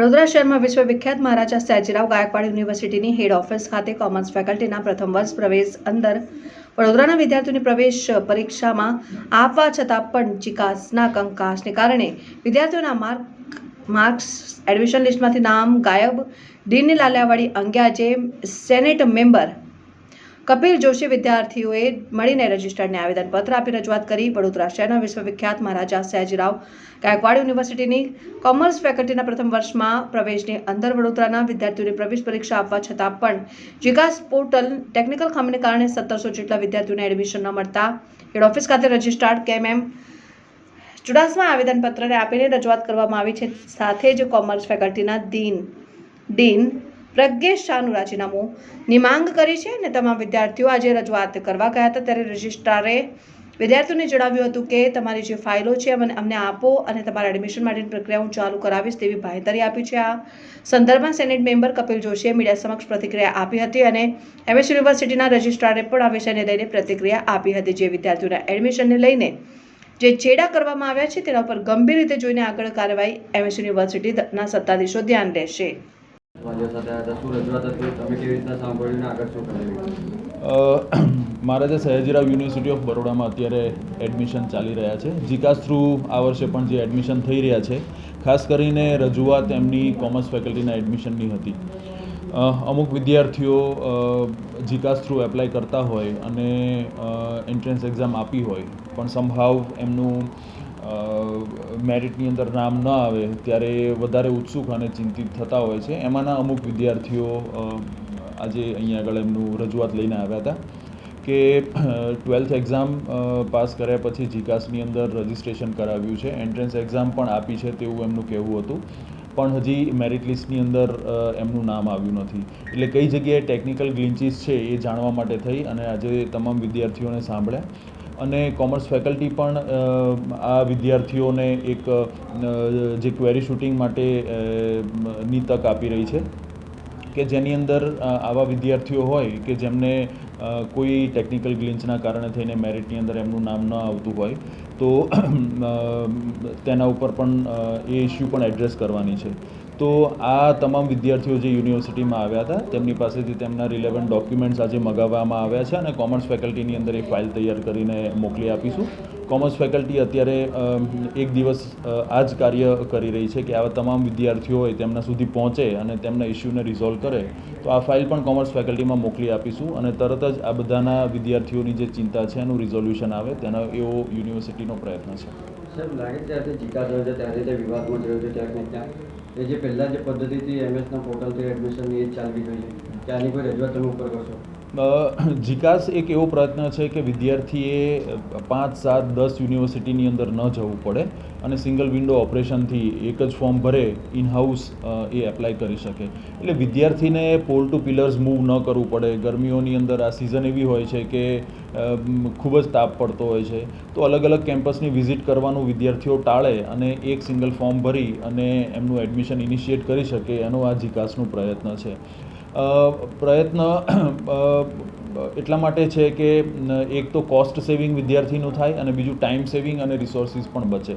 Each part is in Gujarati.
વડોદરા શહેરમાં વિશ્વવિખ્યાત મહારાજા સયાજીરાવ ગાયકવાડ યુનિવર્સિટીની હેડ ઓફિસ ખાતે કોમર્સ ફેકલ્ટીના પ્રથમ વર્ષ પ્રવેશ અંદર વડોદરાના વિદ્યાર્થીઓની પ્રવેશ પરીક્ષામાં આપવા છતાં પણ ચિકાસના કંકાસને કારણે વિદ્યાર્થીઓના માર્ક્સ એડમિશન લિસ્ટમાંથી નામ ગાયબ. ડીનની લાલિયાવાડી અંગે આજે સેનેટ મેમ્બર કપિલ જોશી વિદ્યાર્થીઓએ મળીને રજિસ્ટરને આવેદનપત્ર આપી રજૂઆત કરી. વડોદરા શહેરના વિશ્વવિખ્યાત મહારાજા સયાજીરાવ ગાયકવાડ યુનિવર્સિટીની કોમર્સ ફેકલ્ટીના પ્રથમ વર્ષમાં પ્રવેશની અંદર વડોદરાના વિદ્યાર્થીઓની પ્રવેશ પરીક્ષા આપવા છતાં પણ જીકાસ પોર્ટલ ટેકનિકલ ખામીને કારણે 1700 જેટલા વિદ્યાર્થીઓને એડમિશન ન મળતા હેડ ઓફિસ ખાતે રજિસ્ટ્રાર્ડ કેમ ચુડાસમા આવેદનપત્રને આપીને રજૂઆત કરવામાં આવી છે. સાથે જ કોમર્સ ફેકલ્ટીના ડીન પ્રજ્ઞેશ શાહનું રાજીનામુંની માંગ કરી છે અને તમામ વિદ્યાર્થીઓ આજે રજૂઆત કરવા ગયા હતા ત્યારે રજિસ્ટ્રારે વિદ્યાર્થીઓને જણાવ્યું હતું કે તમારી જે ફાઇલો છે અમને આપો અને તમારા એડમિશન માટેની પ્રક્રિયા હું ચાલુ કરાવીશ તેવી બાંહેધરી આપી છે. આ સંદર્ભમાં સેનેટ મેમ્બર કપિલ જોશીએ મીડિયા સમક્ષ પ્રતિક્રિયા આપી હતી અને એમએસ યુનિવર્સિટીના રજિસ્ટ્રારે પણ આ વિષયને લઈને પ્રતિક્રિયા આપી હતી. જે વિદ્યાર્થીઓના એડમિશનને લઈને જે ચેડા કરવામાં આવ્યા છે તેના પર ગંભીર રીતે જોઈને આગળ કાર્યવાહી એમએસ યુનિવર્સિટીના સત્તાધીશો ધ્યાન રહેશે. મહારાજા સયાજીરાવ યુનિવર્સિટી ઓફ બરોડામાં અત્યારે એડમિશન ચાલી રહ્યા છે. જીકાસ થ્રુ આ વર્ષે પણ જે એડમિશન થઈ રહ્યા છે, ખાસ કરીને રજૂઆત એમની કોમર્સ ફેકલ્ટીના એડમિશનની હતી. અમુક વિદ્યાર્થીઓ જીકાસ થ્રુ એપ્લાય કરતા હોય અને એન્ટ્રન્સ એક્ઝામ આપી હોય પણ સમહાવ એમનું મેરિટની અંદર નામ ન આવે ત્યારે વધારે ઉત્સુક અને ચિંતિત થતા હોય છે. એમાંના અમુક વિદ્યાર્થીઓ આજે અહીંયા આગળ એમનું રજૂઆત લઈને આવ્યા હતા કે 12th એક્ઝામ પાસ કર્યા પછી જીકાસની અંદર રજિસ્ટ્રેશન કરાવ્યું છે, એન્ટ્રન્સ એક્ઝામ પણ આપી છે તેવું એમનું કહેવું હતું, પણ હજી મેરિટ લિસ્ટની અંદર એમનું નામ આવ્યું નથી. એટલે કઈ જગ્યાએ ટેકનિકલ ગ્લિન્ચીસ છે એ જાણવા માટે થઈ અને આજે તમામ વિદ્યાર્થીઓને સાંભળ્યા અને કોમર્સ ફેકલ્ટી પણ આ વિદ્યાર્થીઓને એક જે ક્વેરી શૂટિંગ માટે ની તક આપી રહી છે કે જેની અંદર આવા વિદ્યાર્થીઓ હોય કે જેમને કોઈ ટેકનિકલ ગ્લિન્ચના કારણે થઈને મેરિટની અંદર એમનું નામ ન આવતું હોય તો તેના ઉપર પણ એ ઇસ્યુ પણ એડ્રેસ કરવાની છે. તો આ તમામ વિદ્યાર્થીઓ જે યુનિવર્સિટીમાં આવ્યા હતા તેમની પાસેથી તેમના રિલેવન્ટ ડોક્યુમેન્ટ્સ આજે મગાવવામાં આવ્યા છે અને કોમર્સ ફેકલ્ટીની અંદર એ ફાઇલ તૈયાર કરીને મોકલી આપીશું. કોમર્સ ફેકલ્ટી અત્યારે એક દિવસ આ જ કાર્ય કરી રહી છે કે આવા તમામ વિદ્યાર્થીઓ હોય તેમના સુધી પહોંચે અને તેમના ઇસ્યુને રિઝોલ્વ કરે. તો આ ફાઇલ પણ કોમર્સ ફેકલ્ટીમાં મોકલી આપીશું અને તરત જ આ બધાના વિદ્યાર્થીઓની જે ચિંતા છે એનું રિઝોલ્યુશન આવે તેનો એવો યુનિવર્સિટીનો પ્રયત્ન છે. સાહેબ, લાગે છે ત્યારે જીકાસ હોય છે ત્યારે તે વિવાદમાં જોયું છે ક્યાંક ને ક્યાંક એ જે પહેલાં જે પદ્ધતિથી એમએસના પોર્ટલથી એડમિશનની એ ચાલવી જોઈએ કે આની કોઈ રજૂઆત તમે ઉપર કરશો? જીકાસ એક એવો પ્રયત્ન છે કે વિદ્યાર્થીએ 5, 7, 10 યુનિવર્સિટીની અંદર ન જવું પડે અને સિંગલ વિન્ડો ઓપરેશનથી એક જ ફોર્મ ભરે ઇન હાઉસ એ એપ્લાય કરી શકે. એટલે વિદ્યાર્થીને પોલ ટુ પિલર્સ મૂવ ન કરવું પડે. ગરમીઓની અંદર આ સિઝન એવી હોય છે કે ખૂબ જ તાપ પડતો હોય છે, તો અલગ અલગ કેમ્પસની વિઝિટ કરવાનું વિદ્યાર્થીઓ ટાળે અને એક સિંગલ ફોર્મ ભરી અને એમનું એડમિશન ઇનિશિએટ કરી શકે એનો આ જીકાસનું પ્રયત્ન છે. પ્રયત્ન એટલા માટે છે કે એક તો કોસ્ટ સેવિંગ વિદ્યાર્થીનું થાય અને બીજું ટાઈમ સેવિંગ અને રિસોર્સિસ પણ બચે.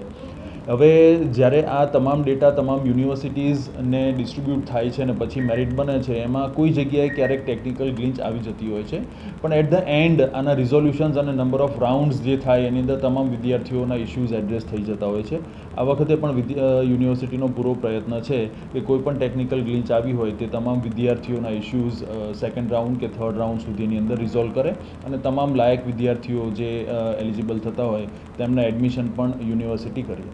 હવે જ્યારે આ તમામ ડેટા તમામ યુનિવર્સિટીઝને ડિસ્ટ્રીબ્યુટ થાય છે અને પછી મેરિટ બને છે એમાં કોઈ જગ્યાએ ક્યારેક ટેકનિકલ ગ્લિન્ચ આવી જતી હોય છે, પણ એટ ધ એન્ડ આના રિઝોલ્યુશન્સ અને નંબર ઓફ રાઉન્ડ્સ જે થાય એની અંદર તમામ વિદ્યાર્થીઓના ઇશ્યુઝ એડ્રેસ થઈ જતા હોય છે. આ વખતે પણ યુનિવર્સિટીનો પૂરો પ્રયત્ન છે કે કોઈ પણ ટેકનિકલ ગ્લિન્ચ આવી હોય તે તમામ વિદ્યાર્થીઓના ઇશ્યુઝ સેકન્ડ રાઉન્ડ કે થર્ડ રાઉન્ડ સુધીની અંદર રિઝોલ્વ કરે અને તમામ લાયક વિદ્યાર્થીઓ જે એલિજિબલ થતા હોય તેમના એડમિશન પણ યુનિવર્સિટી કરે.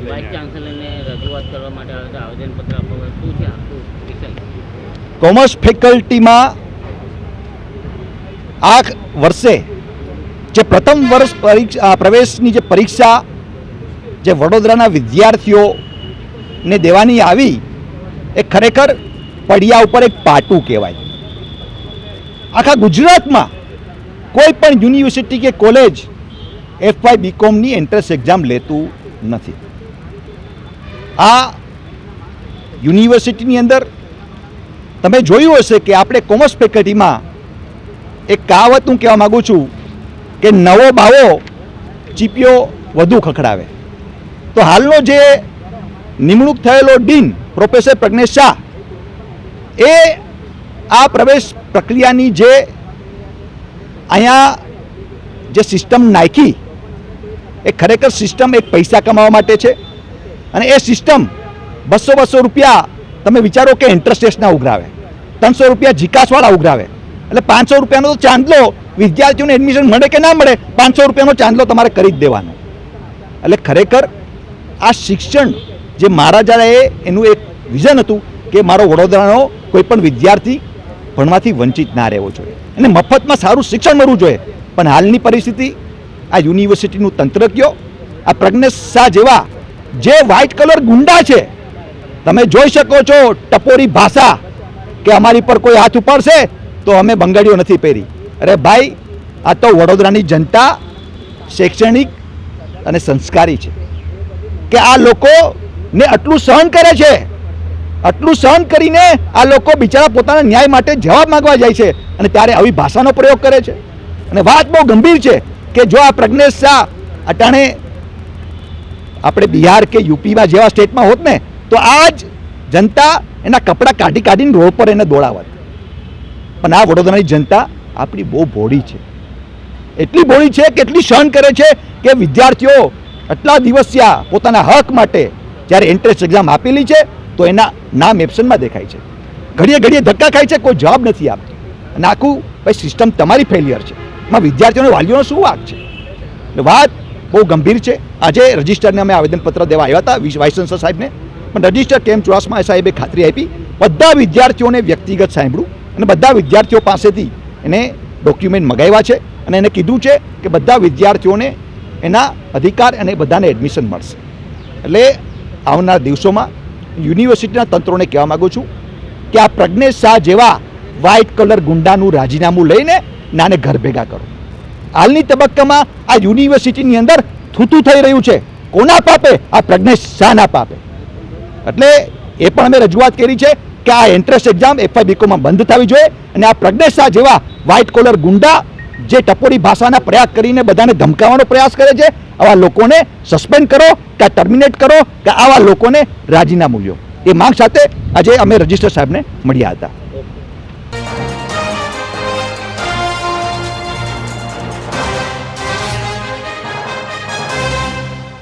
વાઇસ ચાન્સેલરને રજૂઆત કરવા માટે આવેદનપત્ર આપવા શું છે આખું વિષય? કોમર્સ ફેકલ્ટીમાં આ વર્ષે જે પ્રથમ વર્ષ પ્રવેશની જે પરીક્ષા જે વડોદરાના વિદ્યાર્થીઓને દેવાની આવી એ ખરેખર પડિયા ઉપર એક પાટું કહેવાય. આખા ગુજરાતમાં કોઈ પણ યુનિવર્સિટી કે કોલેજ FY BComની એન્ટ્રન્સ એક્ઝામ લેતું નથી. આ યુનિવર્સિટીની અંદર તમે જોયું હશે કે આપણે કોમર્સ ફેકલ્ટીમાં એક કહાવત હું કહેવા માગું છું કે નવો બાવો ચીપિયો વધુ ખખડાવે. તો હાલનો જે નિમણૂક થયેલો ડીન પ્રોફેસર પ્રજ્ઞેશ શાહ એ આ પ્રવેશ પ્રક્રિયાની જે અહીંયા જે સિસ્ટમ નાખી એ ખરેખર સિસ્ટમ એક પૈસા કમાવા માટે છે અને એ સિસ્ટમ 200 રૂપિયા તમે વિચારો કે ઇન્ટરેસ્ટ રેટના ઉઘરાવે, 300 રૂપિયા જીકાસવાળા ઉઘરાવે, એટલે 500 રૂપિયાનો તો ચાંદલો વિદ્યાર્થીઓને એડમિશન મળે કે ના મળે, 500 રૂપિયાનો ચાંદલો તમારે કરી જ દેવાનો. એટલે ખરેખર આ શિક્ષણ જે મહારાજાએ એનું એક વિઝન હતું કે મારો વડોદરાનો કોઈ પણ વિદ્યાર્થી ભણવાથી વંચિત ના રહેવો જોઈએ અને મફતમાં સારું શિક્ષણ મળવું જોઈએ. પણ હાલની પરિસ્થિતિ આ યુનિવર્સિટીનું તંત્ર કયો, આ પ્રજ્ઞેશ શાહ જેવા જે વ્હાઇટ કલર ગુંડા છે, તમે જોઈ શકો છો ટપોરી ભાષા કે અમારી પર કોઈ હાથ ઉપાડશે તો અમે બંગાળીઓ નથી પહેરી. અરે ભાઈ, આ તો વડોદરાની જનતા શૈક્ષણિક અને સંસ્કારી છે કે આ લોકોને આટલું સહન કરે છે, આટલું સહન કરીને આ લોકો બિચારા પોતાના ન્યાય માટે જવાબ માંગવા જાય છે અને ત્યારે આવી ભાષાનો પ્રયોગ કરે છે. અને વાત બહુ ગંભીર છે કે જો આ પ્રજ્ઞેશ શાહ અટાણે આપણે બિહાર કે યુપીમાં જેવા સ્ટેટમાં હોત ને તો આ જ જનતા એના કપડાં કાઢી કાઢીને રોડ પર એને દોડાવત. પણ આ વડોદરાની જનતા આપણી બહુ ભોળી છે, એટલી ભોળી છે કે એટલી સહન કરે છે કે વિદ્યાર્થીઓ આટલા દિવસિયા પોતાના હક માટે જ્યારે એન્ટ્રન્સ એક્ઝામ આપેલી છે તો એના નામ એબ્સન્ટમાં દેખાય છે, ઘડીએ ઘડીએ ધક્કા ખાય છે, કોઈ જવાબ નથી આપતું. અને આખું ભાઈ સિસ્ટમ તમારી ફેલિયર છે, એમાં વિદ્યાર્થીઓને વાલીઓનો શું વાંક છે? એટલે વાત બહુ ગંભીર છે. આજે રજિસ્ટરને અમે આવેદનપત્ર દેવા આવ્યા હતા વાઇસ ચાન્સલર સાહેબને, પણ રજિસ્ટર કેમ ચુડાસમા સાહેબે ખાતરી આપી, બધા વિદ્યાર્થીઓને વ્યક્તિગત સાંભળ્યું અને બધા વિદ્યાર્થીઓ પાસેથી એને ડોક્યુમેન્ટ મગાવ્યા છે અને એને કીધું છે કે બધા વિદ્યાર્થીઓને એના અધિકાર અને બધાને એડમિશન મળશે. એટલે આવનાર દિવસોમાં યુનિવર્સિટીના તંત્રોને કહેવા માગું છું કે આ પ્રજ્ઞેશ શાહ જેવા વ્હાઇટ કલર ગુંડાનું રાજીનામું લઈને નાને ઘર ભેગા કરો. હાલની તબક્કામાં આ યુનિવર્સિટીની અંદર થૂતું થઈ રહ્યું છે, કોના પાપે? આ પ્રજ્ઞેશ શાહના પાપે. એટલે એ પણ અમે રજૂઆત કરી છે કે આ એન્ટ્રન્સ એક્ઝામ FY BComમાં બંધ થવી જોઈએ અને આ પ્રજ્ઞેશ શાહ જેવા વ્હાઇટ કોલર ગુંડા જે ટપોરી ભાષાના પ્રયાસ કરીને બધાને ધમકાવવાનો પ્રયાસ કરે છે, આવા લોકોને સસ્પેન્ડ કરો કે ટર્મિનેટ કરો કે આવા લોકોને રાજીનામું લ્યો. એ માંગ સાથે આજે અમે રજિસ્ટર સાહેબને મળ્યા હતા.